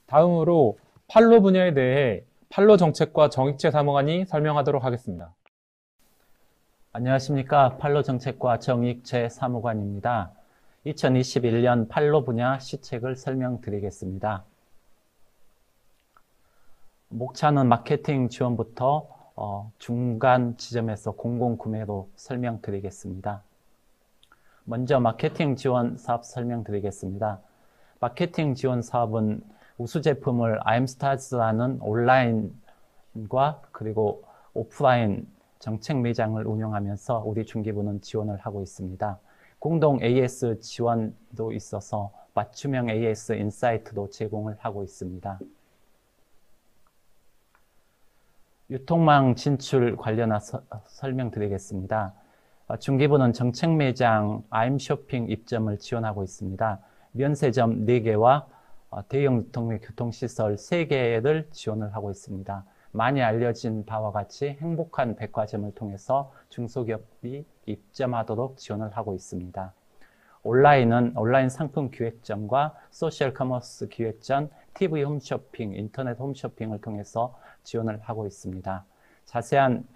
다음으로 판로 분야에 대해 판로 정책과 정익체 사무관이 설명하도록 하겠습니다. 안녕하십니까. 판로 정책과 정익체 사무관입니다. 2021년 판로 분야 시책을 설명드리겠습니다. 목차는 마케팅 지원부터 중간 지점에서 공공구매로 설명드리겠습니다. 먼저 마케팅 지원 사업 설명드리겠습니다. 마케팅 지원 사업은 우수 제품을 IMSTARS라는 온라인과 그리고 오프라인 정책 매장을 운영하면서 우리 중기부는 지원을 하고 있습니다. 공동 AS 지원도 있어서 맞춤형 AS 인사이트도 제공을 하고 있습니다. 유통망 진출 관련해서 설명드리겠습니다. 중기부는 정책 매장 IM쇼핑 입점을 지원하고 있습니다. 면세점 4개와 대형 유통 및 교통시설 3개를 지원을 하고 있습니다. 많이 알려진 바와 같이 행복한 백화점을 통해서 중소기업이 입점하도록 지원을 하고 있습니다. 온라인은 온라인 상품 기획점과 소셜 커머스 기획전, TV 홈쇼핑, 인터넷 홈쇼핑을 통해서 지원을 하고 있습니다. 자세한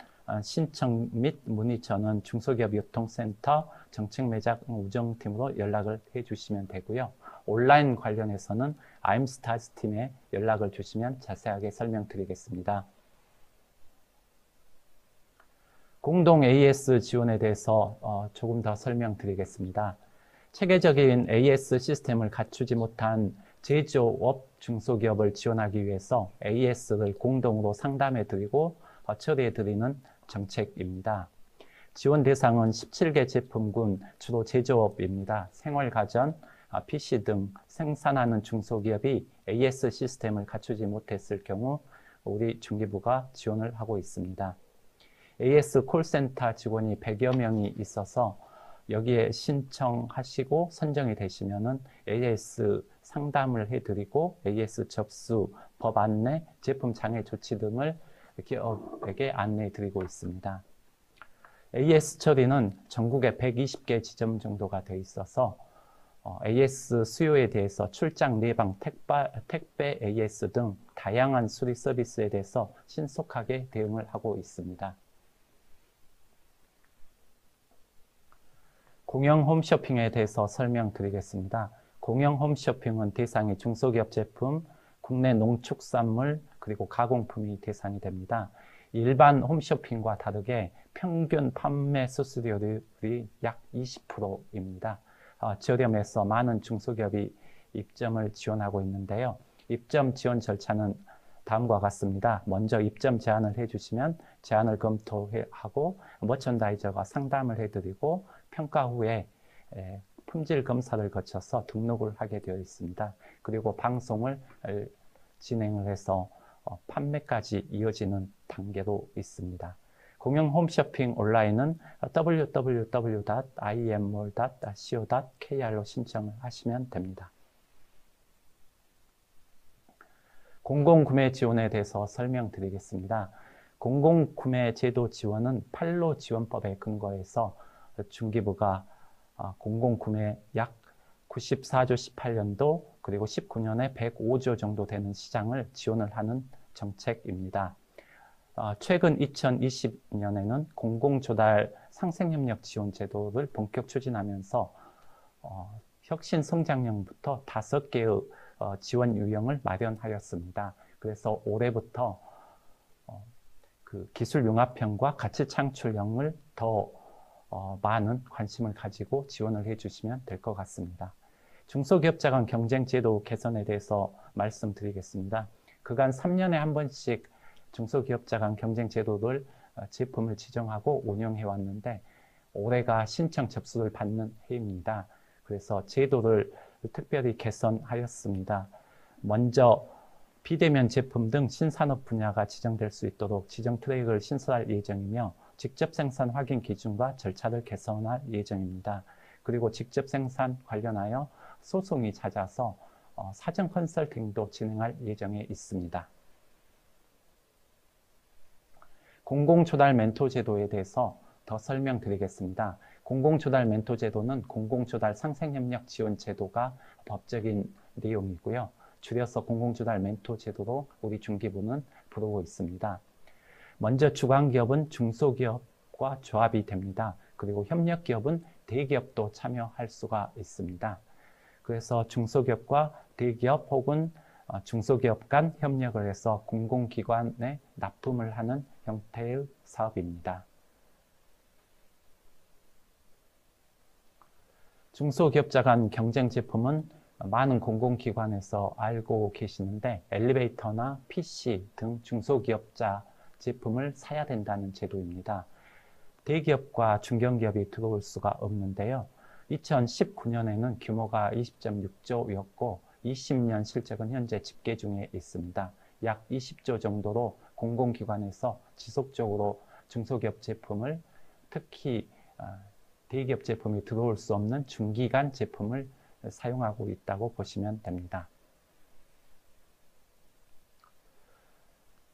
신청 및 문의처는 중소기업 유통센터 정책매장 우정팀으로 연락을 해주시면 되고요. 온라인 관련해서는 IMSTARS 팀에 연락을 주시면 자세하게 설명드리겠습니다. 공동 AS 지원에 대해서 조금 더 설명드리겠습니다. 체계적인 AS 시스템을 갖추지 못한 제조업 중소기업을 지원하기 위해서 AS를 공동으로 상담해드리고 처리해드리는 정책입니다. 지원 대상은 17개 제품군 주로 제조업입니다. 생활가전, PC 등 생산하는 중소기업이 AS 시스템을 갖추지 못했을 경우 우리 중기부가 지원을 하고 있습니다. AS 콜센터 직원이 100여 명이 있어서 여기에 신청하시고 선정이 되시면은 AS 상담을 해드리고 AS 접수, 법 안내, 제품 장애 조치 등을 기업에게 안내해 드리고 있습니다. AS 처리는 전국에 120개 지점 정도가 되어 있어서 AS 수요에 대해서 출장 예방, 택배 AS 등 다양한 수리 서비스에 대해서 신속하게 대응을 하고 있습니다. 공영 홈쇼핑에 대해서 설명드리겠습니다. 공영 홈쇼핑은 대상이 중소기업 제품, 국내 농축산물, 그리고 가공품이 대상이 됩니다. 일반 홈쇼핑과 다르게 평균 판매 수수료율이 약 20%입니다. 저렴해서 많은 중소기업이 입점을 지원하고 있는데요. 입점 지원 절차는 다음과 같습니다. 먼저 입점 제안을 해주시면 제안을 검토하고 머천다이저가 상담을 해드리고 평가 후에 품질 검사를 거쳐서 등록을 하게 되어 있습니다. 그리고 방송을 진행을 해서 판매까지 이어지는 단계로 있습니다. 공영 홈쇼핑 온라인은 www.imall.co.kr로 신청을 하시면 됩니다. 공공구매 지원에 대해서 설명드리겠습니다. 공공구매 제도 지원은 판로 지원법에 근거해서 중기부가 공공구매 약 94조 18년도 그리고 19년에 105조 정도 되는 시장을 지원을 하는 정책입니다. 최근 2020년에는 공공조달 상생협력 지원 제도를 본격 추진하면서 혁신성장형부터 5개의 지원 유형을 마련하였습니다. 그래서 올해부터 그 기술융합형과 가치창출형을 더 많은 관심을 가지고 지원을 해주시면 될 것 같습니다. 중소기업자 간 경쟁제도 개선에 대해서 말씀드리겠습니다. 그간 3년에 한 번씩 중소기업자 간 경쟁제도를 제품을 지정하고 운영해 왔는데 올해가 신청 접수를 받는 해입니다. 그래서 제도를 특별히 개선하였습니다. 먼저 비대면 제품 등 신산업 분야가 지정될 수 있도록 지정 트랙을 신설할 예정이며 직접 생산 확인 기준과 절차를 개선할 예정입니다. 그리고 직접 생산 관련하여 소송이 잦아서 사전 컨설팅도 진행할 예정에 있습니다. 공공조달 멘토 제도에 대해서 더 설명드리겠습니다. 공공조달 멘토 제도는 공공조달 상생협력 지원 제도가 법적인 내용이고요. 줄여서 공공조달 멘토 제도로 우리 중기부는 부르고 있습니다. 먼저 주관기업은 중소기업과 조합이 됩니다. 그리고 협력기업은 대기업도 참여할 수가 있습니다. 그래서 중소기업과 대기업 혹은 중소기업 간 협력을 해서 공공기관에 납품을 하는 형태의 사업입니다. 중소기업자 간 경쟁 제품은 많은 공공기관에서 알고 계시는데 엘리베이터나 PC 등 중소기업자 제품을 사야 된다는 제도입니다. 대기업과 중견기업이 들어올 수가 없는데요. 2019년에는 규모가 20.6조였고 20년 실적은 현재 집계 중에 있습니다. 약 20조 정도로 공공기관에서 지속적으로 중소기업 제품을 특히 대기업 제품이 들어올 수 없는 중기간 제품을 사용하고 있다고 보시면 됩니다.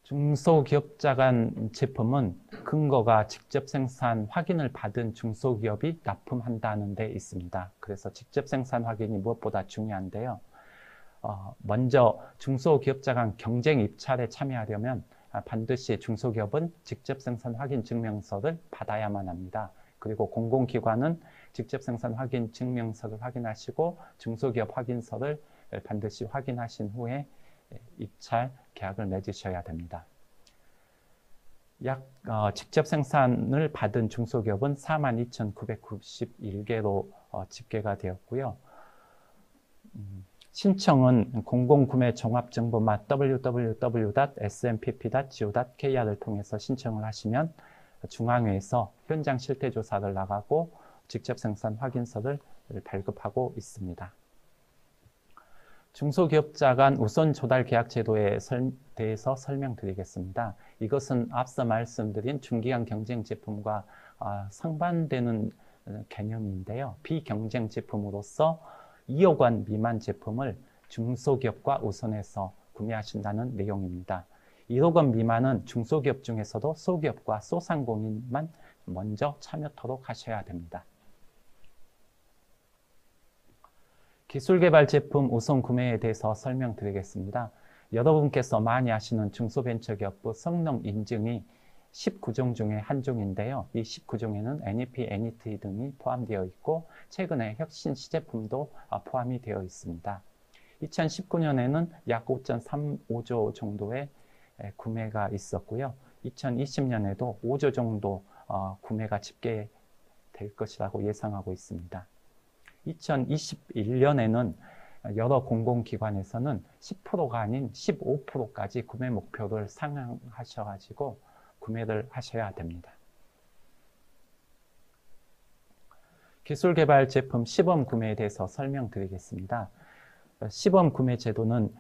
중소기업자 간 제품은 근거가 직접 생산 확인을 받은 중소기업이 납품한다는 데 있습니다. 그래서 직접 생산 확인이 무엇보다 중요한데요. 먼저 중소기업자 간 경쟁 입찰에 참여하려면 반드시 중소기업은 직접 생산 확인 증명서를 받아야만 합니다. 그리고 공공기관은 직접 생산 확인 증명서를 확인하시고 중소기업 확인서를 반드시 확인하신 후에 입찰 계약을 맺으셔야 됩니다. 직접 생산을 받은 중소기업은 42,991개로 집계가 되었고요. 신청은 공공구매종합정보망 www.smpp.go.kr을 통해서 신청을 하시면 중앙회에서 현장 실태조사를 나가고 직접 생산 확인서를 발급하고 있습니다. 중소기업자 간 우선 조달 계약 제도에 대해서 설명드리겠습니다. 이것은 앞서 말씀드린 중기간 경쟁 제품과 상반되는 개념인데요. 비경쟁 제품으로서 2억 원 미만 제품을 중소기업과 우선해서 구매하신다는 내용입니다. 1억 원 미만은 중소기업 중에서도 소기업과 소상공인만 먼저 참여토록 하셔야 됩니다. 기술개발 제품 우선 구매에 대해서 설명드리겠습니다. 여러분께서 많이 아시는 중소벤처기업부 성능 인증이 19종 중에 한 종인데요. 이 19종에는 NEP, NET 등이 포함되어 있고 최근에 혁신 시제품도 포함이 되어 있습니다. 2019년에는 약 5.35조 정도의 구매가 있었고요. 2020년에도 5조 정도 구매가 집계될 것이라고 예상하고 있습니다. 2021년에는 여러 공공기관에서는 10%가 아닌 15%까지 구매 목표를 상향하셔가지고 구매를 하셔야 됩니다. 기술개발 제품 시범 구매에 대해서 설명드리겠습니다. 시범 구매 제도는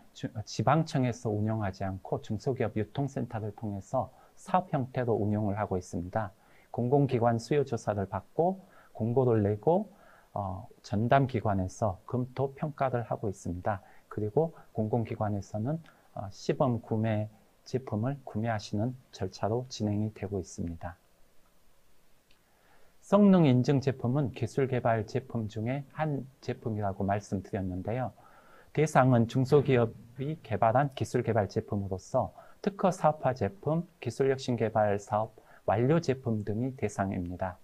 지방청에서 운영하지 않고 중소기업 유통센터를 통해서 사업 형태로 운영을 하고 있습니다. 공공기관 수요조사를 받고 공고를 내고 전담기관에서 검토 평가를 하고 있습니다. 그리고 공공기관에서는 시범 구매 제품을 구매하시는 절차로 진행이 되고 있습니다. 성능 인증 제품은 기술개발 제품 중에 한 제품이라고 말씀드렸는데요. 대상은 중소기업이 개발한 기술개발 제품으로서 특허 사업화 제품, 기술혁신 개발 사업, 완료 제품 등이 대상입니다.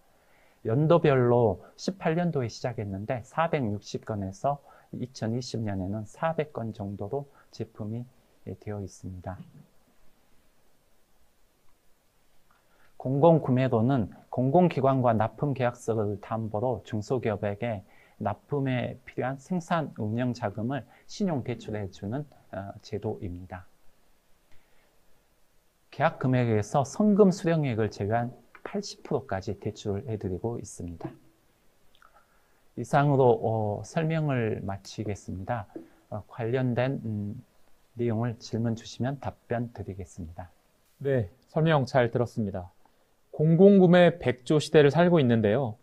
연도별로 18년도에 시작했는데 460건에서 2020년에는 400건 정도로 제품이 되어 있습니다. 공공구매로는 공공기관과 납품 계약서를 담보로 중소기업에게 납품에 필요한 생산 운영 자금을 신용 대출해 주는 제도입니다. 계약 금액에서 성금 수령액을 제외한 80%까지 대출을 해드리고 있습니다. 이상으로 설명을 마치겠습니다. 관련된 내용을 질문 주시면 답변 드리겠습니다. 네, 설명 잘 들었습니다. 공공구매 100조 시대를 살고 있는데요.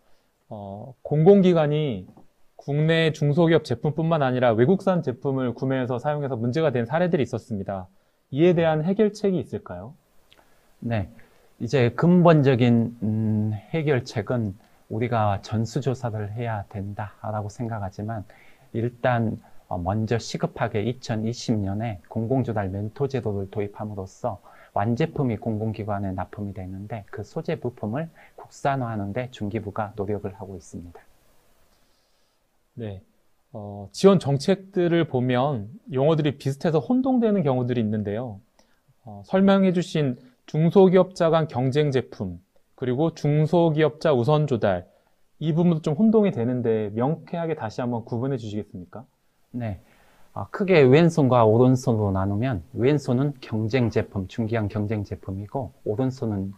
공공기관이 국내 중소기업 제품뿐만 아니라 외국산 제품을 구매해서 사용해서 문제가 된 사례들이 있었습니다. 이에 대한 해결책이 있을까요? 네, 이제 근본적인 해결책은 우리가 전수조사를 해야 된다라고 생각하지만 일단 먼저 시급하게 2020년에 공공조달 멘토 제도를 도입함으로써 완제품이 공공기관에 납품이 되는데 그 소재 부품을 국산화하는 데 중기부가 노력을 하고 있습니다. 네. 지원 정책들을 보면 용어들이 비슷해서 혼동되는 경우들이 있는데요. 설명해 주신 중소기업자 간 경쟁 제품, 그리고 중소기업자 우선 조달, 이 부분도 좀 혼동이 되는데 명쾌하게 다시 한번 구분해 주시겠습니까? 네. 크게 왼손과 오른손으로 나누면 왼손은 경쟁 제품, 중기한 경쟁 제품이고 오른손은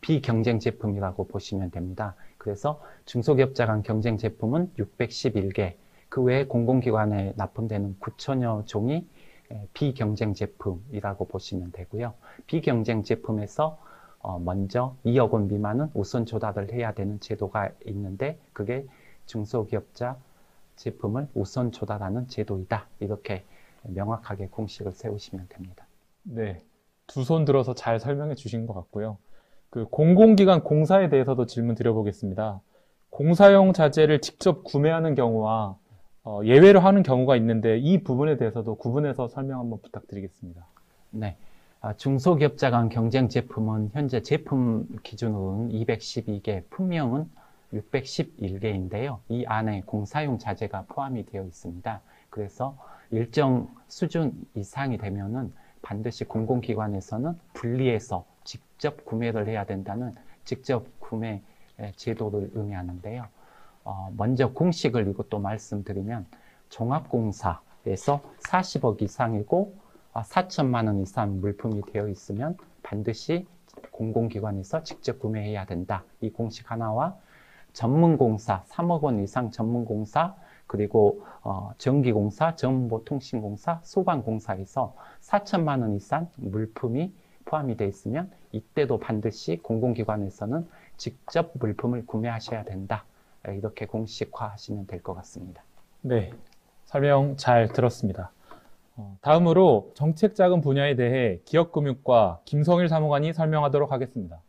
비경쟁 제품이라고 보시면 됩니다. 그래서 중소기업자 간 경쟁 제품은 611개, 그 외에 공공기관에 납품되는 9천여 종이 비경쟁 제품이라고 보시면 되고요. 비경쟁 제품에서 먼저 2억 원 미만은 우선 조달을 해야 되는 제도가 있는데 그게 중소기업자 제품을 우선 조달하는 제도이다. 이렇게 명확하게 공식을 세우시면 됩니다. 네. 두 손 들어서 잘 설명해 주신 것 같고요. 그 공공기관 공사에 대해서도 질문 드려보겠습니다. 공사용 자재를 직접 구매하는 경우와 예외로 하는 경우가 있는데 이 부분에 대해서도 구분해서 설명 한번 부탁드리겠습니다. 네. 중소기업자 간 경쟁 제품은 현재 제품 기준으로는 212개, 품명은 611개인데요. 이 안에 공사용 자재가 포함이 되어 있습니다. 그래서 일정 수준 이상이 되면은 반드시 공공기관에서는 분리해서 직접 구매를 해야 된다는 직접 구매 제도를 의미하는데요. 먼저 공식을 이것도 말씀드리면 종합공사에서 40억 이상이고 4천만 원 이상 물품이 되어 있으면 반드시 공공기관에서 직접 구매해야 된다. 이 공식 하나와 전문공사, 3억 원 이상 전문공사, 그리고 전기공사, 정보통신공사, 소방공사에서 4천만 원 이상 물품이 포함이 되어 있으면 이때도 반드시 공공기관에서는 직접 물품을 구매하셔야 된다. 이렇게 공식화하시면 될 것 같습니다. 네, 설명 잘 들었습니다. 다음으로 정책 자금 분야에 대해 기업금융과 김성일 사무관이 설명하도록 하겠습니다.